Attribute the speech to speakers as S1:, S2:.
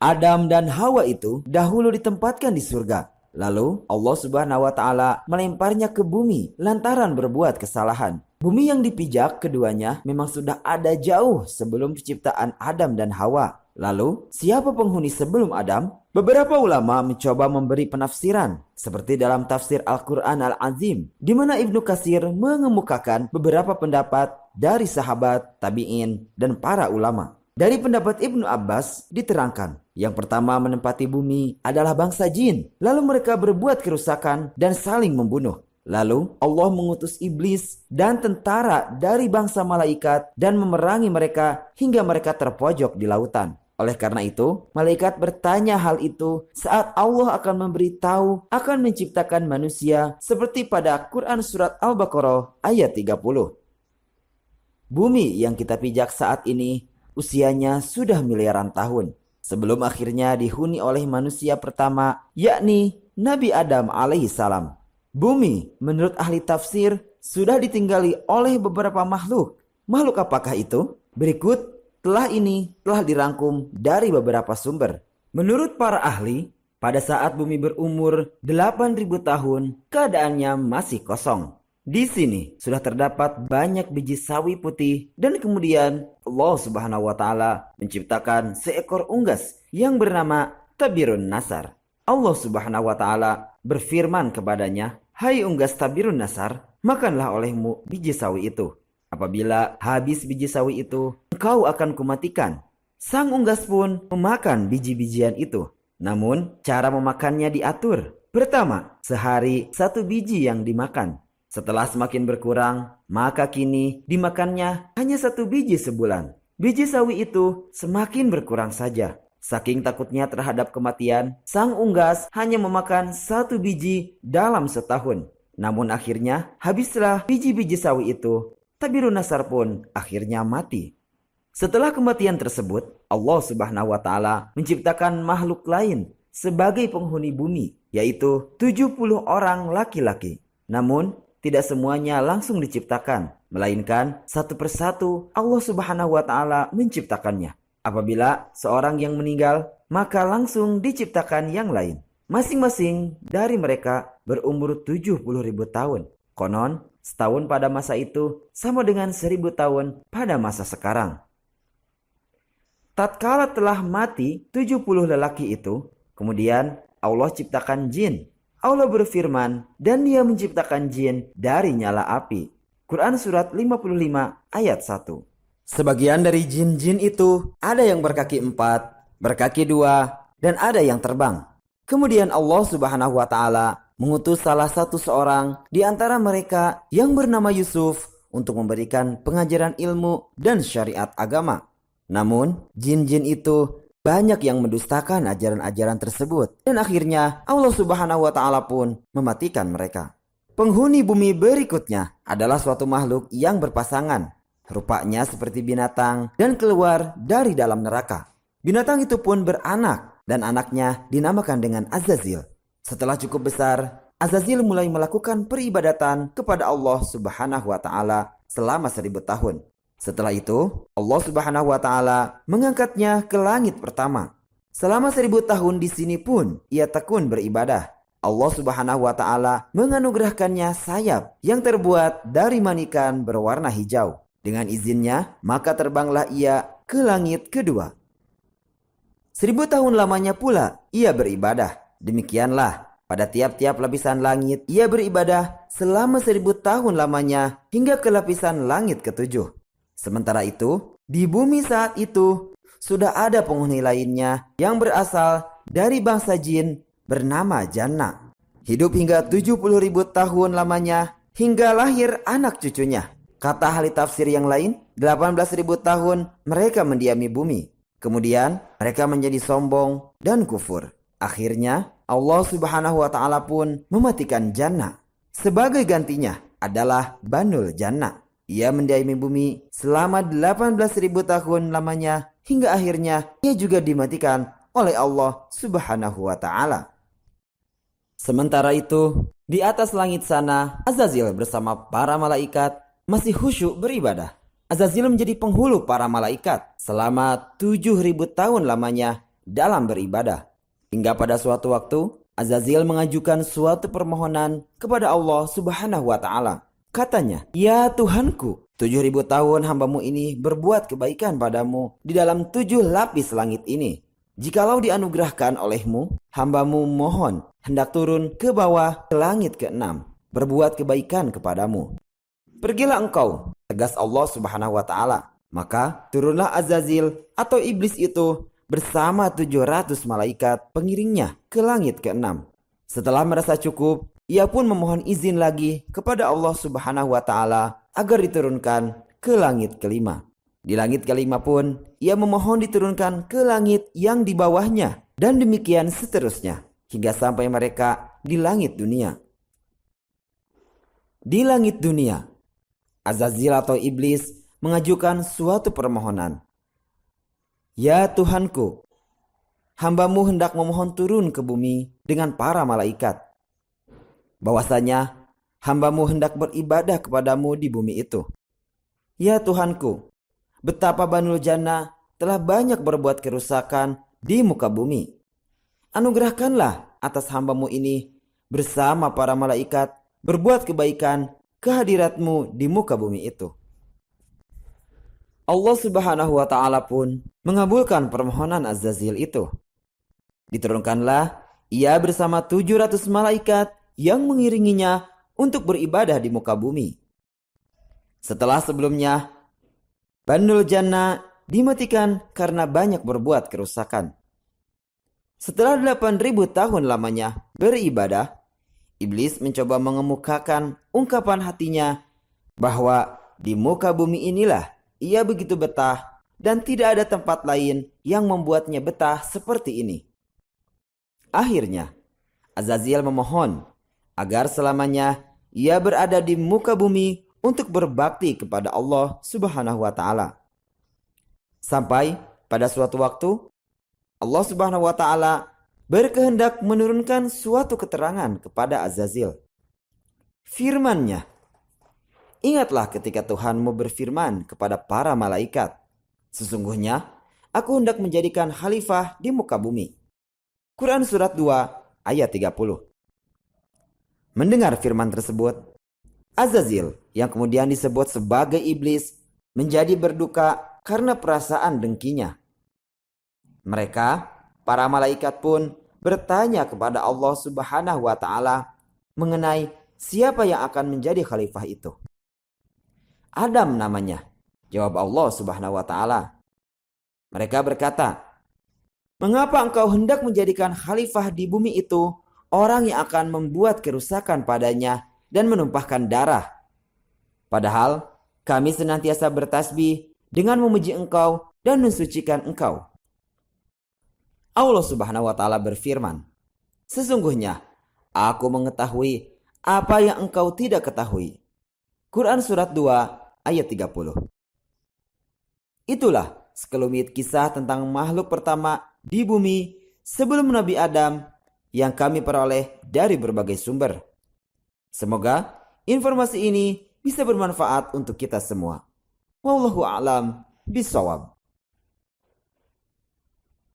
S1: Adam dan Hawa itu dahulu ditempatkan di surga. Lalu Allah Subhanahu wa Ta'ala melemparnya ke bumi lantaran berbuat kesalahan. Bumi yang dipijak keduanya memang sudah ada jauh sebelum penciptaan Adam dan Hawa. Lalu, siapa penghuni sebelum Adam? Beberapa ulama mencoba memberi penafsiran, seperti dalam tafsir Al-Quran Al-Azim, di mana Ibnu Katsir mengemukakan beberapa pendapat dari sahabat, tabi'in, dan para ulama. Dari pendapat Ibnu Abbas diterangkan, yang pertama menempati bumi adalah bangsa jin, lalu mereka berbuat kerusakan dan saling membunuh. Lalu Allah mengutus iblis dan tentara dari bangsa malaikat dan memerangi mereka hingga mereka terpojok di lautan. Oleh karena itu, malaikat bertanya hal itu saat Allah akan memberitahu akan menciptakan manusia seperti pada Quran Surat Al-Baqarah ayat 30. Bumi yang kita pijak saat ini usianya sudah miliaran tahun sebelum akhirnya dihuni oleh manusia pertama, yakni Nabi Adam alaihissalam. Bumi menurut ahli tafsir sudah ditinggali oleh beberapa makhluk. Makhluk apakah itu? Berikut telah dirangkum dari beberapa sumber. Menurut para ahli, pada saat bumi berumur 8.000 tahun, keadaannya masih kosong. Di sini sudah terdapat banyak biji sawi putih dan kemudian Allah Subhanahu wa Ta'ala menciptakan seekor unggas yang bernama Tabirun Nasar. Allah Subhanahu wa Ta'ala berfirman kepadanya, "Hai unggas Tabirun Nasar, makanlah olehmu biji sawi itu. Apabila habis biji sawi itu, engkau akan kumatikan." Sang unggas pun memakan biji-bijian itu. Namun, cara memakannya diatur. Pertama, sehari 1 biji yang dimakan. Setelah semakin berkurang, maka kini dimakannya hanya 1 biji sebulan. Biji sawi itu semakin berkurang saja. Saking takutnya terhadap kematian, sang unggas hanya memakan 1 biji dalam setahun. Namun akhirnya, habislah biji-biji sawi itu. Tabirun Nasar pun akhirnya mati. Setelah kematian tersebut, Allah Subhanahu wa Ta'ala menciptakan makhluk lain sebagai penghuni bumi, yaitu 70 orang laki-laki. Namun, tidak semuanya langsung diciptakan, melainkan satu persatu Allah Subhanahu wa Ta'ala menciptakannya. Apabila seorang yang meninggal, maka langsung diciptakan yang lain. Masing-masing dari mereka berumur 70.000 tahun. Konon, setahun pada masa itu sama dengan 1.000 tahun pada masa sekarang. Tatkala telah mati 70 lelaki itu, kemudian Allah ciptakan jin. Allah berfirman, dan Dia menciptakan jin dari nyala api. Quran Surat 55 ayat 1. Sebagian dari jin-jin itu ada yang berkaki 4, berkaki 2, dan ada yang terbang. Kemudian Allah Subhanahu wa Ta'ala mengutus salah satu seorang di antara mereka yang bernama Yusuf untuk memberikan pengajaran ilmu dan syariat agama. Namun, jin-jin itu banyak yang mendustakan ajaran-ajaran tersebut dan akhirnya Allah Subhanahu wa Ta'ala pun mematikan mereka. Penghuni bumi berikutnya adalah suatu makhluk yang berpasangan. Rupanya seperti binatang dan keluar dari dalam neraka. Binatang itu pun beranak dan anaknya dinamakan dengan Azazil. Setelah cukup besar, Azazil mulai melakukan peribadatan kepada Allah Subhanahu wa Ta'ala selama 1.000 tahun. Setelah itu, Allah Subhanahu wa Ta'ala mengangkatnya ke langit pertama. Selama 1.000 tahun di sini pun ia tekun beribadah. Allah Subhanahu wa Ta'ala menganugerahkannya sayap yang terbuat dari manikan berwarna hijau. Dengan izinnya, maka terbanglah ia ke langit kedua. 1.000 tahun lamanya pula ia beribadah. Demikianlah, pada tiap-tiap lapisan langit ia beribadah selama 1.000 tahun lamanya hingga ke lapisan langit ketujuh. Sementara itu, di bumi saat itu sudah ada penghuni lainnya yang berasal dari bangsa jin bernama Janna. Hidup hingga 70.000 tahun lamanya hingga lahir anak cucunya. Kata ahli tafsir yang lain, 18.000 tahun mereka mendiami bumi. Kemudian mereka menjadi sombong dan kufur. Akhirnya Allah Subhanahu wa Ta'ala pun mematikan Janna. Sebagai gantinya adalah Banul Janna. Ia mendiami bumi selama 18.000 tahun lamanya hingga akhirnya ia juga dimatikan oleh Allah Subhanahu wa Ta'ala. Sementara itu, di atas langit sana, Azazil bersama para malaikat masih khusyuk beribadah. Azazil menjadi penghulu para malaikat selama 7.000 tahun lamanya dalam beribadah. Hingga pada suatu waktu, Azazil mengajukan suatu permohonan kepada Allah Subhanahu wa Ta'ala. Katanya, "Ya Tuhanku, 7.000 tahun hambamu ini berbuat kebaikan padamu di dalam 7 lapis langit ini. Jikalau dianugerahkan olehmu, hambamu mohon hendak turun ke bawah ke langit ke-6, berbuat kebaikan kepadamu. Pergilah engkau," tegas Allah Subhanahu wa Ta'ala. Maka turunlah Azazil atau iblis itu bersama 700 malaikat pengiringnya ke langit ke-6. Setelah merasa cukup, ia pun memohon izin lagi kepada Allah Subhanahu wa Ta'ala agar diturunkan ke langit ke-5. Di langit ke-5 pun, ia memohon diturunkan ke langit yang di bawahnya, dan demikian seterusnya, hingga sampai mereka di langit dunia. Di langit dunia, Azazil atau iblis mengajukan suatu permohonan. "Ya Tuhanku, hambamu hendak memohon turun ke bumi dengan para malaikat. Bahwasanya hambamu hendak beribadah kepadamu di bumi itu. Ya Tuhanku, betapa Banul Jannah telah banyak berbuat kerusakan di muka bumi. Anugerahkanlah atas hambamu ini bersama para malaikat berbuat kebaikan kehadiratmu di muka bumi itu." Allah Subhanahu wa Ta'ala pun mengabulkan permohonan Azazil itu. Diturunkanlah ia bersama 700 malaikat yang mengiringinya untuk beribadah di muka bumi. Setelah sebelumnya, Banul Jannah dimatikan karena banyak berbuat kerusakan. Setelah 8.000 tahun lamanya beribadah, iblis mencoba mengemukakan ungkapan hatinya bahwa di muka bumi inilah ia begitu betah dan tidak ada tempat lain yang membuatnya betah seperti ini. Akhirnya, Azazil memohon agar selamanya ia berada di muka bumi untuk berbakti kepada Allah Subhanahu wa Ta'ala. Sampai pada suatu waktu, Allah Subhanahu wa Ta'ala berkehendak menurunkan suatu keterangan kepada Azazil. Firman-Nya, "Ingatlah ketika Tuhanmu berfirman kepada para malaikat, sesungguhnya aku hendak menjadikan khalifah di muka bumi." Quran Surat 2 ayat 30. Mendengar firman tersebut, Azazil yang kemudian disebut sebagai iblis menjadi berduka karena perasaan dengkinya. Mereka, para malaikat pun bertanya kepada Allah Subhanahu wa Ta'ala mengenai siapa yang akan menjadi khalifah itu. "Adam namanya," jawab Allah Subhanahu wa Ta'ala. Mereka berkata, "Mengapa engkau hendak menjadikan khalifah di bumi itu orang yang akan membuat kerusakan padanya dan menumpahkan darah? Padahal kami senantiasa bertasbih dengan memuji engkau dan mensucikan engkau." Allah Subhanahu wa Ta'ala berfirman, "Sesungguhnya aku mengetahui apa yang engkau tidak ketahui." Quran Surat 2 ayat 30. Itulah sekelumit kisah tentang makhluk pertama di bumi sebelum Nabi Adam yang kami peroleh dari berbagai sumber. Semoga informasi ini bisa bermanfaat untuk kita semua. Wallahu a'lam bishawab.